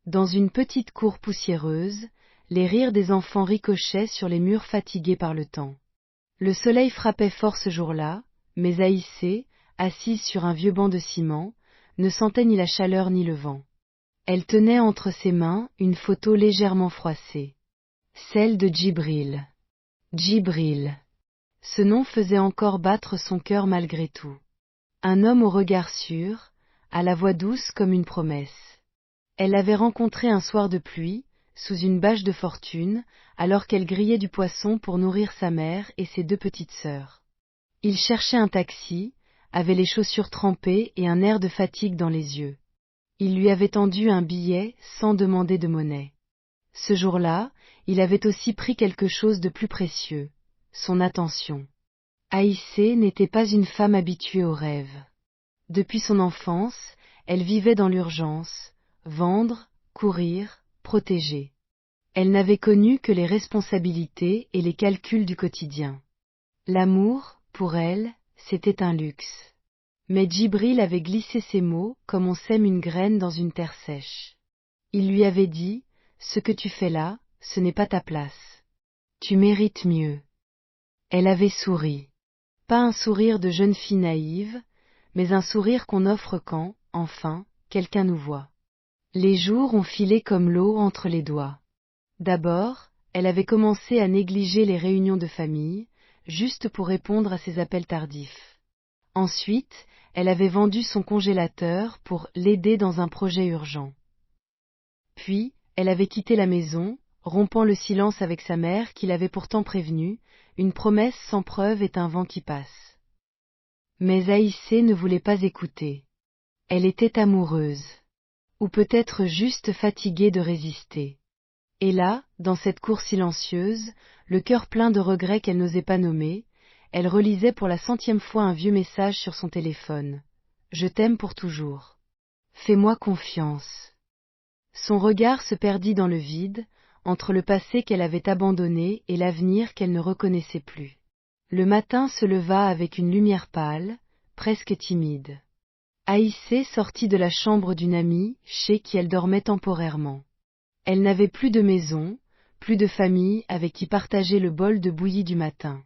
Dans une petite cour poussiéreuse, les rires des enfants ricochaient sur les murs fatigués par le temps. Le soleil frappait fort ce jour-là, mais Aïssé, assise sur un vieux banc de ciment, ne sentait ni la chaleur ni le vent. Elle tenait entre ses mains une photo légèrement froissée. Celle de Djibril. Djibril. Ce nom faisait encore battre son cœur malgré tout. Un homme au regard sûr, à la voix douce comme une promesse. Elle l'avait rencontré un soir de pluie, sous une bâche de fortune, alors qu'elle grillait du poisson pour nourrir sa mère et ses deux petites sœurs. Il cherchait un taxi, avait les chaussures trempées et un air de fatigue dans les yeux. Il lui avait tendu un billet sans demander de monnaie. Ce jour-là, il avait aussi pris quelque chose de plus précieux, son attention. Aïssé n'était pas une femme habituée aux rêves. Depuis son enfance, elle vivait dans l'urgence, vendre, courir, protéger. Elle n'avait connu que les responsabilités et les calculs du quotidien. L'amour, pour elle, c'était un luxe. Mais Djibril avait glissé ces mots comme on sème une graine dans une terre sèche. Il lui avait dit, « Ce que tu fais là, ce n'est pas ta place. Tu mérites mieux. » Elle avait souri. Pas un sourire de jeune fille naïve, mais un sourire qu'on offre quand, enfin, quelqu'un nous voit. Les jours ont filé comme l'eau entre les doigts. D'abord, elle avait commencé à négliger les réunions de famille, juste pour répondre à ses appels tardifs. Ensuite, elle avait vendu son congélateur pour l'aider dans un projet urgent. Puis, elle avait quitté la maison, rompant le silence avec sa mère qui l'avait pourtant prévenue, une promesse sans preuve est un vent qui passe. Mais Aïssé ne voulait pas écouter. Elle était amoureuse. Ou peut-être juste fatiguée de résister. Et là, dans cette cour silencieuse, le cœur plein de regrets qu'elle n'osait pas nommer, elle relisait pour la 100e fois un vieux message sur son téléphone. « Je t'aime pour toujours. Fais-moi confiance. » Son regard se perdit dans le vide, entre le passé qu'elle avait abandonné et l'avenir qu'elle ne reconnaissait plus. Le matin se leva avec une lumière pâle, presque timide. Aïssé sortit de la chambre d'une amie, chez qui elle dormait temporairement. Elle n'avait plus de maison, plus de famille avec qui partager le bol de bouillie du matin.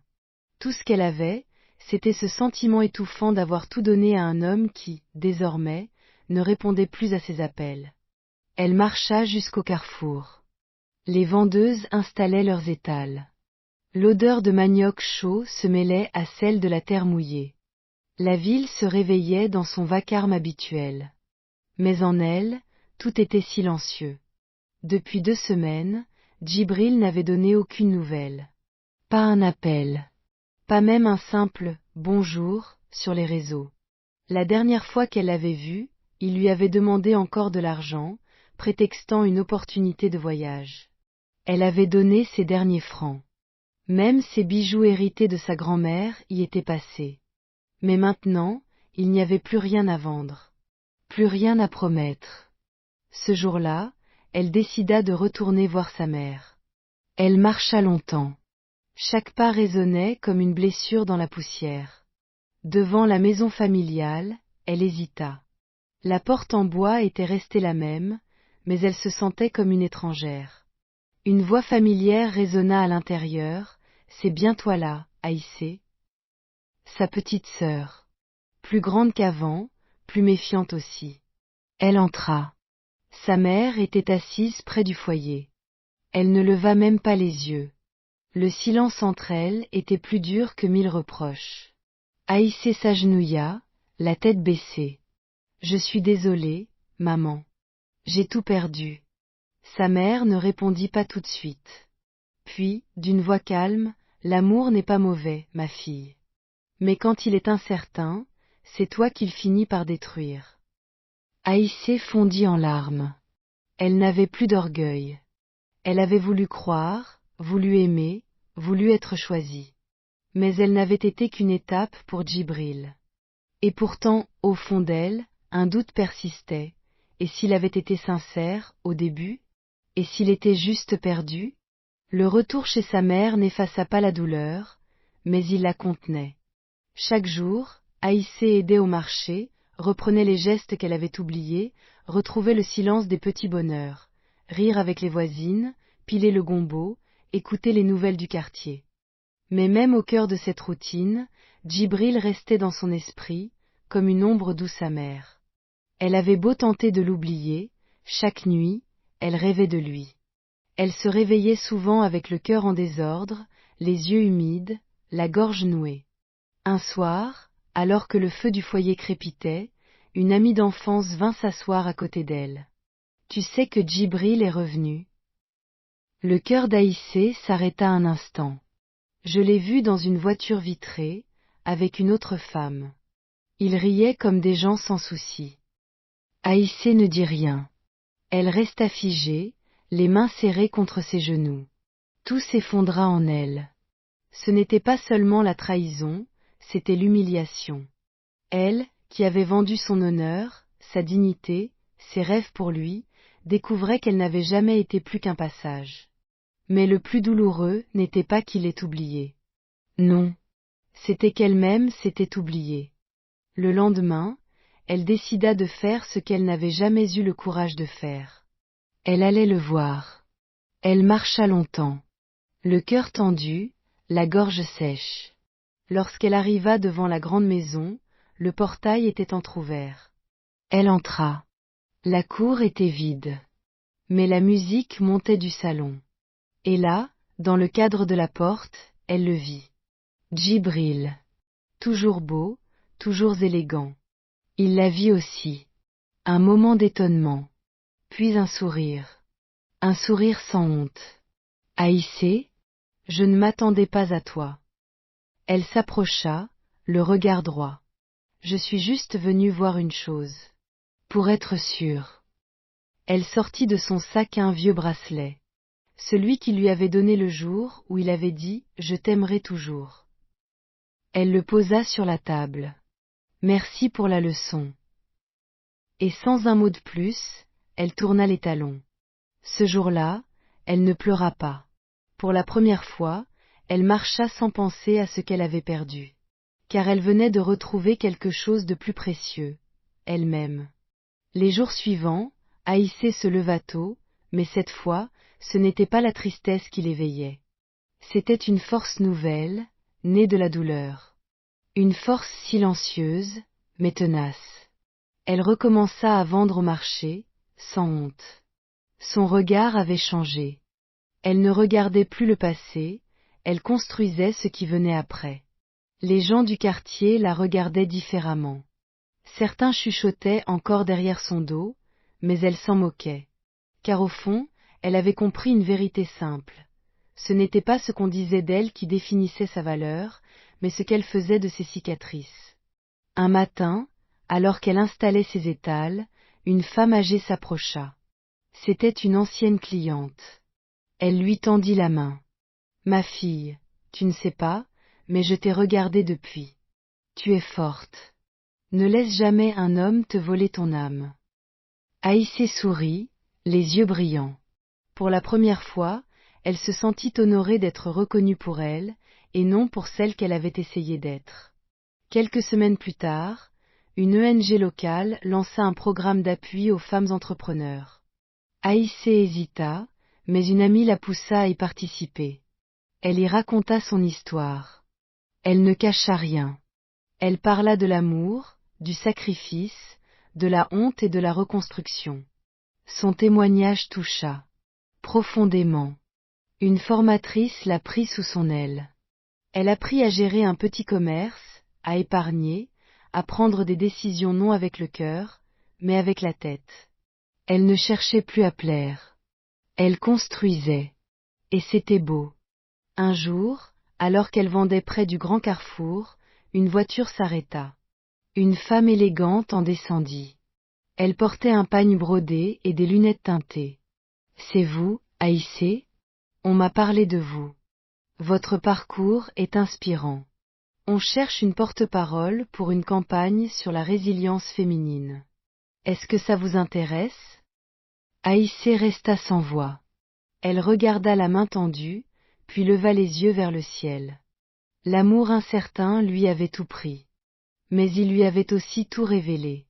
Tout ce qu'elle avait, c'était ce sentiment étouffant d'avoir tout donné à un homme qui, désormais, ne répondait plus à ses appels. Elle marcha jusqu'au carrefour. Les vendeuses installaient leurs étals. L'odeur de manioc chaud se mêlait à celle de la terre mouillée. La ville se réveillait dans son vacarme habituel. Mais en elle, tout était silencieux. Depuis 2 semaines, Djibril n'avait donné aucune nouvelle. Pas un appel. Pas même un simple « bonjour » sur les réseaux. La dernière fois qu'elle l'avait vu, il lui avait demandé encore de l'argent, prétextant une opportunité de voyage. Elle avait donné ses derniers francs. Même ses bijoux hérités de sa grand-mère y étaient passés. Mais maintenant, il n'y avait plus rien à vendre. Plus rien à promettre. Ce jour-là, elle décida de retourner voir sa mère. Elle marcha longtemps. Chaque pas résonnait comme une blessure dans la poussière. Devant la maison familiale, elle hésita. La porte en bois était restée la même, mais elle se sentait comme une étrangère. Une voix familière résonna à l'intérieur, « C'est bien toi là, Aïssé. » Sa petite sœur. Plus grande qu'avant, plus méfiante aussi. Elle entra. Sa mère était assise près du foyer. Elle ne leva même pas les yeux. Le silence entre elles était plus dur que 1000 reproches. Aïssé s'agenouilla, la tête baissée. « Je suis désolée, maman. J'ai tout perdu. » Sa mère ne répondit pas tout de suite. Puis, d'une voix calme, « L'amour n'est pas mauvais, ma fille. Mais quand il est incertain, c'est toi qu'il finit par détruire. » Aïssé fondit en larmes. Elle n'avait plus d'orgueil. Elle avait voulu croire, voulu aimer, voulu être choisie. Mais elle n'avait été qu'une étape pour Djibril. Et pourtant, au fond d'elle, un doute persistait. Et s'il avait été sincère, au début? Et s'il était juste perdu? Le retour chez sa mère n'effaça pas la douleur, mais il la contenait. Chaque jour, Aïssé aidait au marché, reprenait les gestes qu'elle avait oubliés, retrouvait le silence des petits bonheurs. rire avec les voisines, piler le gombo, écouter les nouvelles du quartier. Mais même au cœur de cette routine, Djibril restait dans son esprit, comme une ombre douce amère. Elle avait beau tenter de l'oublier, chaque nuit, elle rêvait de lui. Elle se réveillait souvent avec le cœur en désordre, les yeux humides, la gorge nouée. Un soir, alors que le feu du foyer crépitait, une amie d'enfance vint s'asseoir à côté d'elle. « Tu sais que Djibril est revenu ?» Le cœur d'Aïssé s'arrêta un instant. « Je l'ai vu dans une voiture vitrée, avec une autre femme. Il riait comme des gens sans souci. » Aïssé ne dit rien. Elle resta figée, les mains serrées contre ses genoux. Tout s'effondra en elle. Ce n'était pas seulement la trahison, c'était l'humiliation. Elle, qui avait vendu son honneur, sa dignité, ses rêves pour lui, découvrait qu'elle n'avait jamais été plus qu'un passage. Mais le plus douloureux n'était pas qu'il ait oublié. Non. C'était qu'elle-même s'était oubliée. Le lendemain, elle décida de faire ce qu'elle n'avait jamais eu le courage de faire. Elle allait le voir. Elle marcha longtemps. Le cœur tendu, la gorge sèche. Lorsqu'elle arriva devant la grande maison, le portail était entr'ouvert. Elle entra. La cour était vide. Mais la musique montait du salon. Et là, dans le cadre de la porte, elle le vit. Djibril. Toujours beau, toujours élégant. Il la vit aussi. Un moment d'étonnement. Puis un sourire. Un sourire sans honte. Aïssé, je ne m'attendais pas à toi. Elle s'approcha, le regard droit. Je suis juste venue voir une chose. Pour être sûre. Elle sortit de son sac un vieux bracelet. Celui qui lui avait donné le jour où il avait dit « Je t'aimerai toujours ». Elle le posa sur la table. Merci pour la leçon. Et sans un mot de plus, elle tourna les talons. Ce jour-là, elle ne pleura pas. Pour la première fois, elle marcha sans penser à ce qu'elle avait perdu. Car elle venait de retrouver quelque chose de plus précieux, elle-même. Les jours suivants, Aïssé se leva tôt, mais cette fois, ce n'était pas la tristesse qui l'éveillait. C'était une force nouvelle, née de la douleur. Une force silencieuse, mais tenace. Elle recommença à vendre au marché, sans honte. Son regard avait changé. Elle ne regardait plus le passé, elle construisait ce qui venait après. Les gens du quartier la regardaient différemment. Certains chuchotaient encore derrière son dos, mais elle s'en moquait. Car au fond, elle avait compris une vérité simple. Ce n'était pas ce qu'on disait d'elle qui définissait sa valeur, mais ce qu'elle faisait de ses cicatrices. Un matin, alors qu'elle installait ses étals, une femme âgée s'approcha. C'était une ancienne cliente. Elle lui tendit la main. « Ma fille, tu ne sais pas, mais je t'ai regardée depuis. Tu es forte. Ne laisse jamais un homme te voler ton âme. » Aïssé sourit, les yeux brillants. Pour la première fois, elle se sentit honorée d'être reconnue pour elle, et non pour celle qu'elle avait essayé d'être. Quelques semaines plus tard, une ONG locale lança un programme d'appui aux femmes entrepreneurs. Aïssé hésita, mais une amie la poussa à y participer. Elle y raconta son histoire. Elle ne cacha rien. Elle parla de l'amour, du sacrifice, de la honte et de la reconstruction. Son témoignage toucha profondément. Une formatrice la prit sous son aile. Elle apprit à gérer un petit commerce, à épargner, à prendre des décisions non avec le cœur, mais avec la tête. Elle ne cherchait plus à plaire. Elle construisait. Et c'était beau. Un jour, alors qu'elle vendait près du grand carrefour, une voiture s'arrêta. Une femme élégante en descendit. Elle portait un pagne brodé et des lunettes teintées. « C'est vous, Aïssé ? On m'a parlé de vous. Votre parcours est inspirant. On cherche une porte-parole pour une campagne sur la résilience féminine. Est-ce que ça vous intéresse ?» Aïssé resta sans voix. Elle regarda la main tendue, puis leva les yeux vers le ciel. L'amour incertain lui avait tout pris. Mais il lui avait aussi tout révélé.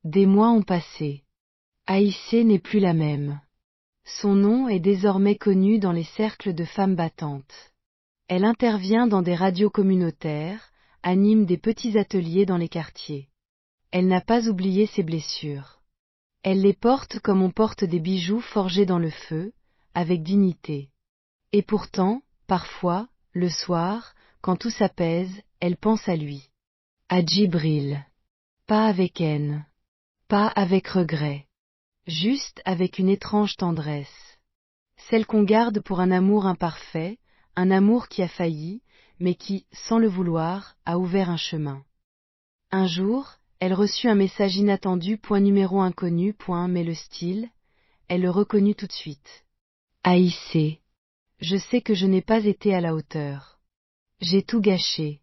Des mois ont passé. Aïssé n'est plus la même. Son nom est désormais connu dans les cercles de femmes battantes. Elle intervient dans des radios communautaires, anime des petits ateliers dans les quartiers. Elle n'a pas oublié ses blessures. Elle les porte comme on porte des bijoux forgés dans le feu, avec dignité. Et pourtant, parfois, le soir, quand tout s'apaise, elle pense à lui. À Djibril. Pas avec haine. Pas avec regret. Juste avec une étrange tendresse. Celle qu'on garde pour un amour imparfait, un amour qui a failli, mais qui, sans le vouloir, a ouvert un chemin. Un jour, elle reçut un message inattendu, numéro inconnu, mais le style, elle le reconnut tout de suite. Haïssé. Je sais que je n'ai pas été à la hauteur. J'ai tout gâché.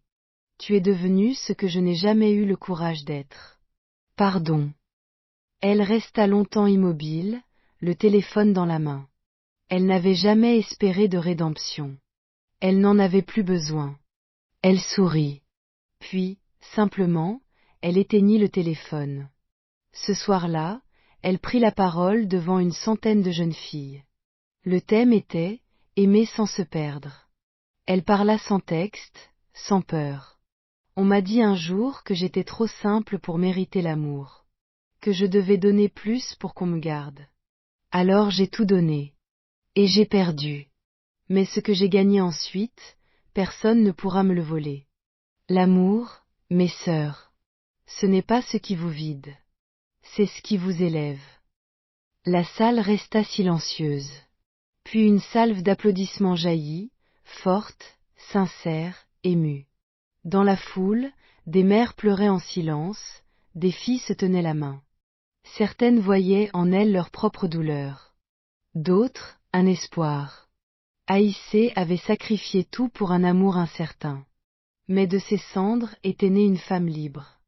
Tu es devenu ce que je n'ai jamais eu le courage d'être. Pardon. Elle resta longtemps immobile, le téléphone dans la main. Elle n'avait jamais espéré de rédemption. Elle n'en avait plus besoin. Elle sourit. Puis, simplement, elle éteignit le téléphone. Ce soir-là, elle prit la parole devant une centaine de jeunes filles. Le thème était « Aimer sans se perdre ». Elle parla sans texte, sans peur. On m'a dit un jour que j'étais trop simple pour mériter l'amour. Que je devais donner plus pour qu'on me garde. Alors j'ai tout donné. Et j'ai perdu. Mais ce que j'ai gagné ensuite, personne ne pourra me le voler. L'amour, mes sœurs, ce n'est pas ce qui vous vide. C'est ce qui vous élève. La salle resta silencieuse. Puis une salve d'applaudissements jaillit, forte, sincère, émue. Dans la foule, des mères pleuraient en silence, des filles se tenaient la main. Certaines voyaient en elles leur propre douleur. D'autres, un espoir. Haïssé avait sacrifié tout pour un amour incertain. Mais de ses cendres était née une femme libre.